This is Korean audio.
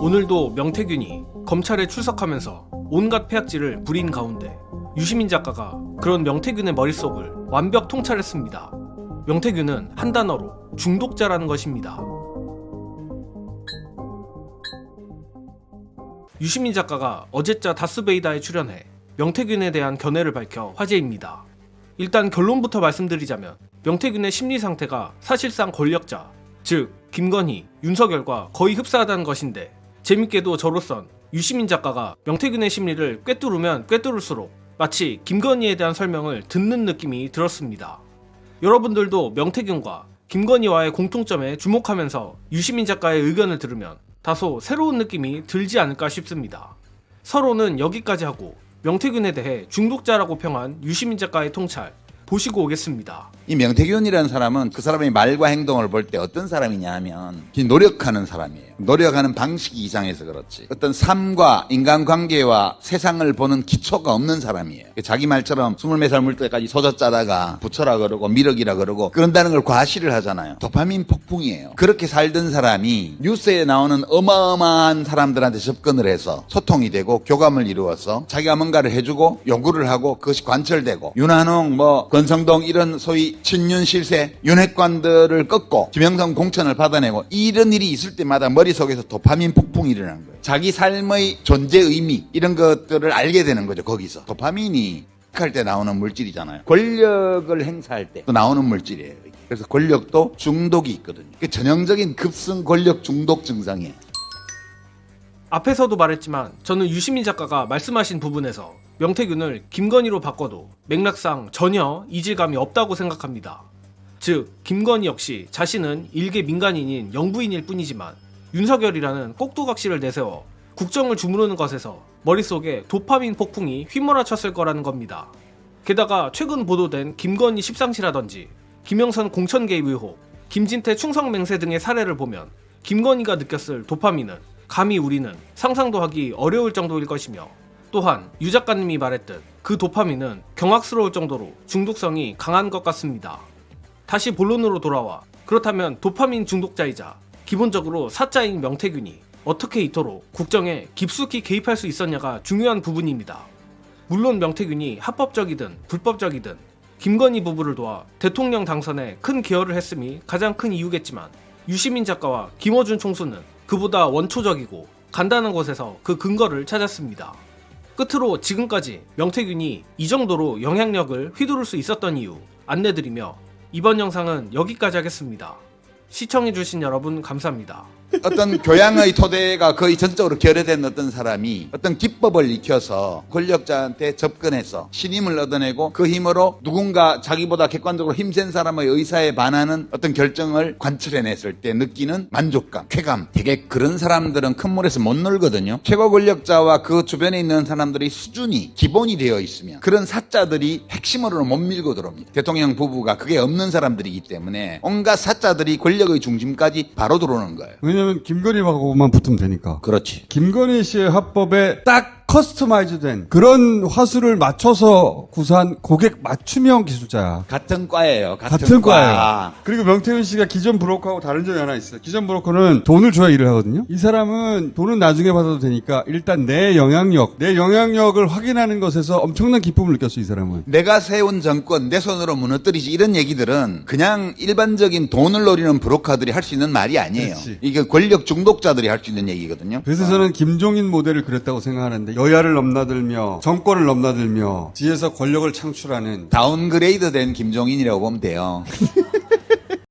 오늘도 명태균이 검찰에 출석하면서 온갖 폐악질을 부린 가운데 유시민 작가가 그런 명태균의 머릿속을 완벽 통찰했습니다. 명태균은 한 단어로 중독자라는 것입니다. 유시민 작가가 어제자 다스베이다에 출연해 명태균에 대한 견해를 밝혀 화제입니다. 일단 결론부터 말씀드리자면 명태균의 심리 상태가 사실상 권력자, 즉 김건희, 윤석열과 거의 흡사하다는 것인데 재밌게도 저로선 유시민 작가가 명태균의 심리를 꿰뚫으면 꿰뚫을수록 마치 김건희에 대한 설명을 듣는 느낌이 들었습니다. 여러분들도 명태균과 김건희와의 공통점에 주목하면서 유시민 작가의 의견을 들으면 다소 새로운 느낌이 들지 않을까 싶습니다. 서론은 여기까지 하고 명태균에 대해 중독자라고 평한 유시민 작가의 통찰 보시고 오겠습니다. 이 명태균이라는 사람은 그 사람의 말과 행동을 볼 때 어떤 사람이냐 하면 노력하는 사람이에요. 노력하는 방식이 이상해서 그렇지. 어떤 삶과 인간관계와 세상을 보는 기초가 없는 사람이에요. 자기 말처럼 24살 물 때까지 소젖 짜다가 부처라 그러고 미륵이라 그러고 그런다는 걸 과시를 하잖아요. 도파민 폭풍이에요. 그렇게 살던 사람이 뉴스에 나오는 어마어마한 사람들한테 접근을 해서 소통이 되고 교감을 이루어서 자기가 뭔가를 해주고 요구를 하고 그것이 관철되고 윤한홍 권성동 이런 소위 친윤 실세 윤핵관들을 꺾고 김영삼 공천을 받아내고 이런 일이 있을 때마다 머릿속에서 도파민 폭풍이 일어나는 거예요. 자기 삶의 존재 의미 이런 것들을 알게 되는 거죠. 거기서 도파민이 할 때 나오는 물질이잖아요. 권력을 행사할 때 또 나오는 물질이에요. 그래서 권력도 중독이 있거든요. 전형적인 급성 권력 중독 증상이에요. 앞에서도 말했지만 저는 유시민 작가가 말씀하신 부분에서 명태균을 김건희로 바꿔도 맥락상 전혀 이질감이 없다고 생각합니다. 즉 김건희 역시 자신은 일개 민간인인 영부인일 뿐이지만 윤석열이라는 꼭두각시를 내세워 국정을 주무르는 것에서 머릿속에 도파민 폭풍이 휘몰아쳤을 거라는 겁니다. 게다가 최근 보도된 김건희 십상시라든지 김영선 공천 개입 의혹, 김진태 충성 맹세 등의 사례를 보면 김건희가 느꼈을 도파민은 감히 우리는 상상도 하기 어려울 정도일 것이며 또한 유 작가님이 말했듯 그 도파민은 경악스러울 정도로 중독성이 강한 것 같습니다. 다시 본론으로 돌아와 그렇다면 도파민 중독자이자 기본적으로 사자인 명태균이 어떻게 이토록 국정에 깊숙이 개입할 수 있었냐가 중요한 부분입니다. 물론 명태균이 합법적이든 불법적이든 김건희 부부를 도와 대통령 당선에 큰 기여를 했음이 가장 큰 이유겠지만 유시민 작가와 김어준 총수는 그보다 원초적이고 간단한 곳에서 그 근거를 찾았습니다. 끝으로 지금까지 명태균이 이 정도로 영향력을 휘두를 수 있었던 이유 안내드리며 이번 영상은 여기까지 하겠습니다. 시청해주신 여러분 감사합니다. 어떤 교양의 토대가 거의 전적으로 결여된 어떤 사람이 어떤 기법을 익혀서 권력자한테 접근해서 신임을 얻어내고 그 힘으로 누군가 자기보다 객관적으로 힘센 사람의 의사에 반하는 어떤 결정을 관철해냈을 때 느끼는 만족감, 쾌감. 되게 그런 사람들은 큰 물에서 못 놀거든요. 최고 권력자와 그 주변에 있는 사람들의 수준이 기본이 되어 있으면 그런 사자들이 핵심으로는 못 밀고 들어옵니다. 대통령 부부가 그게 없는 사람들이기 때문에 온갖 사자들이 권력의 중심까지 바로 들어오는 거예요. 왜냐면 김건희하고만 붙으면 되니까. 그렇지. 김건희 씨의 화법에 딱 커스터마이즈된 그런 화술을 맞춰서 구사한 고객 맞춤형 기술자야. 같은 과예요. 같은 과예요. 그리고 명태균 씨가 기존 브로커하고 다른 점이 하나 있어요. 기존 브로커는 돈을 줘야 일을 하거든요. 이 사람은 돈은 나중에 받아도 되니까 일단 내 영향력을 확인하는 것에서 엄청난 기쁨을 느꼈어. 이 사람은. 내가 세운 정권 내 손으로 무너뜨리지 이런 얘기들은 그냥 일반적인 돈을 노리는 브로커들이 할 수 있는 말이 아니에요. 그렇지. 이게 권력 중독자들이 할 수 있는 얘기거든요. 그래서 저는 김종인 모델을 그렸다고 생각하는데 여야를 넘나들며 정권을 넘나들며 뒤에서 권력을 창출하는 다운그레이드 된 김종인이라고 보면 돼요.